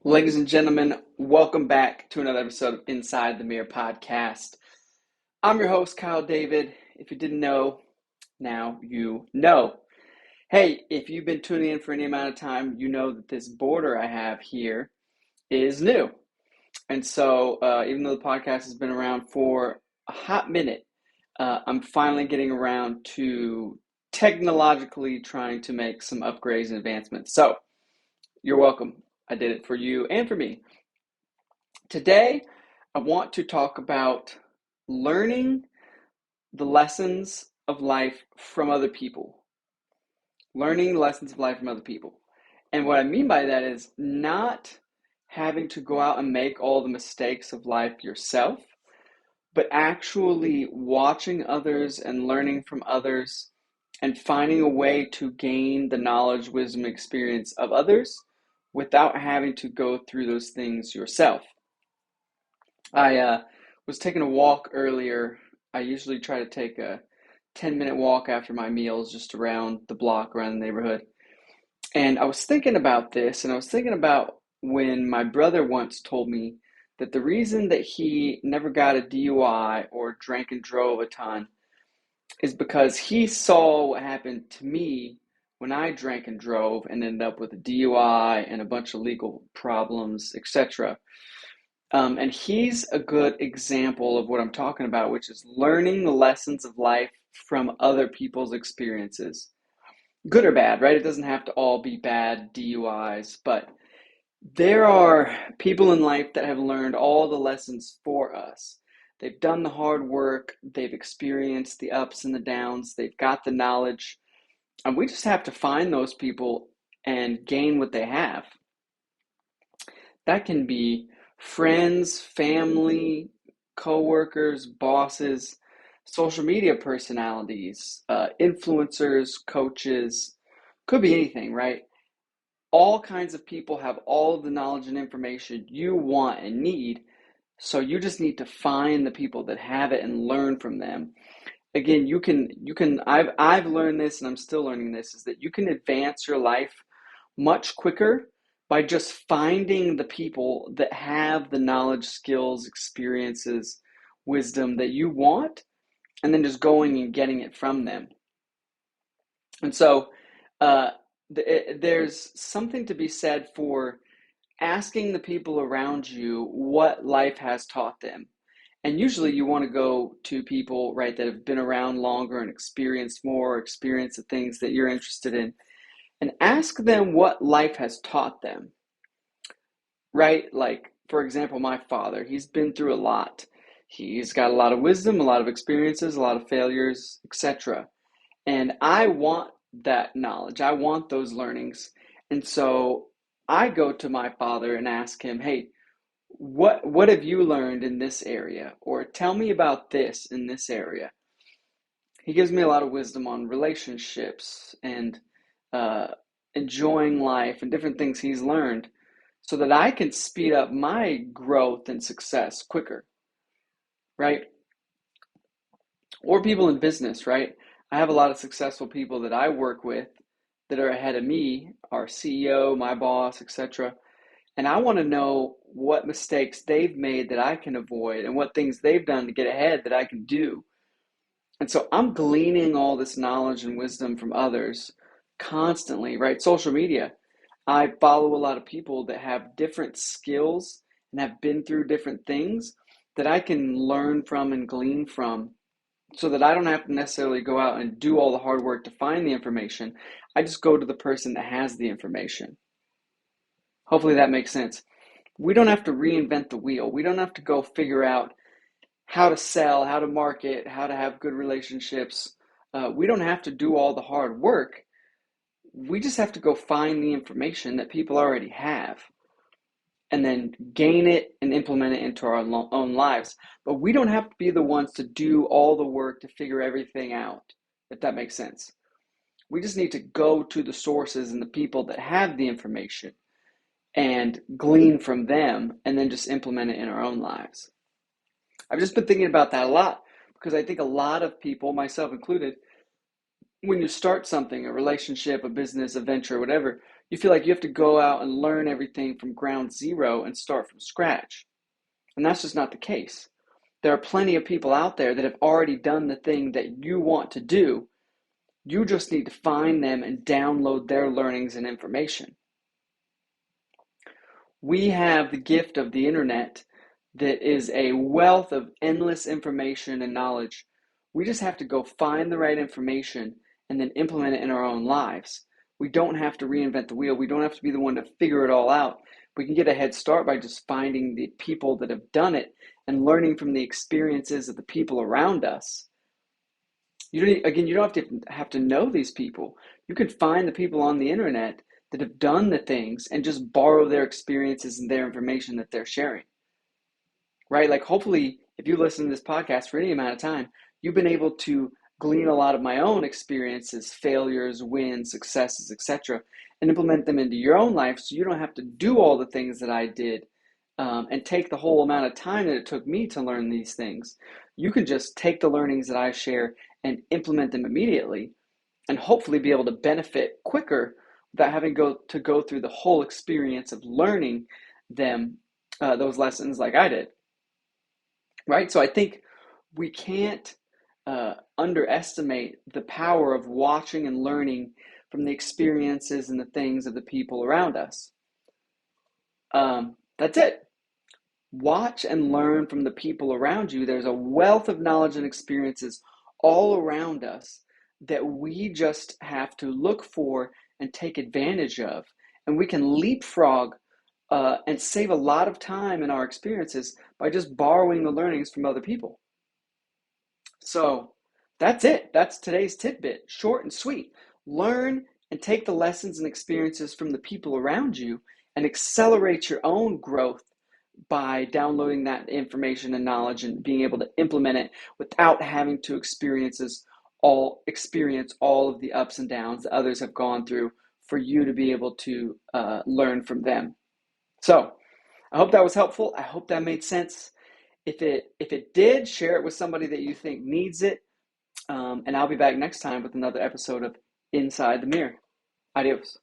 Ladies and gentlemen, welcome back to another episode of Inside the Mirror podcast. I'm your host, Kyle David. If you didn't know, now you know. Hey, if you've been tuning in for any amount of time, you know that this border I have here is new. And so, even though the podcast has been around for a hot minute, I'm finally getting around to technologically trying to make some upgrades and advancements. So, you're welcome. I did it for you and for me. Today, I want to talk about learning the lessons of life from other people. Learning lessons of life from other people. And what I mean by that is not having to go out and make all the mistakes of life yourself, but actually watching others and learning from others and finding a way to gain the knowledge, wisdom, and experience of others without having to go through those things yourself. I was taking a walk earlier. I usually try to take a 10-minute walk after my meals just around the block, around the neighborhood. And I was thinking about this, and I was thinking about when my brother once told me that the reason that he never got a DUI or drank and drove a ton is because he saw what happened to me when I drank and drove and ended up with a DUI and a bunch of legal problems, etc. And he's a good example of what I'm talking about, which is learning the lessons of life from other people's experiences. Good or bad, right? It doesn't have to all be bad DUIs, but there are people in life that have learned all the lessons for us. They've done the hard work, they've experienced the ups and the downs, they've got the knowledge, and we just have to find those people and gain what they have. That can be friends, family, coworkers, bosses, social media personalities, influencers, coaches, could be anything, right? All kinds of people have all of the knowledge and information you want and need, so you just need to find the people that have it and learn from them. Again, I've learned this and I'm still learning this, is that you can advance your life much quicker by just finding the people that have the knowledge, skills, experiences, wisdom that you want, and then just going and getting it from them. And so uh, there's something to be said for asking the people around you what life has taught them. And usually you want to go to people, right, that have been around longer and experienced more, experience the things that you're interested in, and ask them what life has taught them, right? Like, for example, my father, he's been through a lot. He's got a lot of wisdom, a lot of experiences, a lot of failures, etc. And I want that knowledge. I want those learnings. And so I go to my father and ask him, hey, what have you learned in this area? Or tell me about this in this area. He gives me a lot of wisdom on relationships and uh, enjoying life and different things he's learned so that I can speed up my growth and success quicker, right? Or people in business, right? I have a lot of successful people that I work with that are ahead of me, our CEO, my boss, etc. And I want to know what mistakes they've made that I can avoid and what things they've done to get ahead that I can do. And so I'm gleaning all this knowledge and wisdom from others constantly, right? Social media. I follow a lot of people that have different skills and have been through different things that I can learn from and glean from so that I don't have to necessarily go out and do all the hard work to find the information. I just go to the person that has the information. Hopefully that makes sense. We don't have to reinvent the wheel. We don't have to go figure out how to sell, how to market, how to have good relationships. We don't have to do all the hard work. We just have to go find the information that people already have and then gain it and implement it into our own lives. But we don't have to be the ones to do all the work to figure everything out, if that makes sense. We just need to go to the sources and the people that have the information and glean from them and then just implement it in our own lives. I've just been thinking about that a lot because I think a lot of people, myself included, when you start something, a relationship, a business, a venture, whatever, You feel like you have to go out and learn everything from ground zero and start from scratch. And that's just not the case. There are plenty of people out there that have already done the thing that you want to do. You just need to find them and download their learnings and information. We have the gift of the internet that is a wealth of endless information and knowledge. We just have to go find the right information and then implement it in our own lives. We don't have to reinvent the wheel. We don't have to be the one to figure it all out. We can get a head start by just finding the people that have done it and learning from the experiences of the people around us. You don't have to know these people. You can find the people on the internet that have done the things and just borrow their experiences and their information that they're sharing. Right? Like hopefully if you listen to this podcast for any amount of time, you've been able to glean a lot of my own experiences, failures, wins, successes, etc., and implement them into your own life so you don't have to do all the things that I did and take the whole amount of time that it took me to learn these things. You can just take the learnings that I share and implement them immediately and hopefully be able to benefit quicker without having to go through the whole experience of learning them, those lessons like I did. Right? So I think we can't underestimate the power of watching and learning from the experiences and the things of the people around us. That's it. Watch and learn from the people around you. There's a wealth of knowledge and experiences all around us that we just have to look for and take advantage of. And we can leapfrog and save a lot of time in our experiences by just borrowing the learnings from other people. So that's it. That's today's tidbit. Short and sweet. Learn and take the lessons and experiences from the people around you and accelerate your own growth by downloading that information and knowledge and being able to implement it without having to experience all of the ups and downs that others have gone through for you to be able to learn from them. So I hope that was helpful. I hope that made sense. If it did, share it with somebody that you think needs it. And I'll be back next time with another episode of Inside the Mirror. Adios.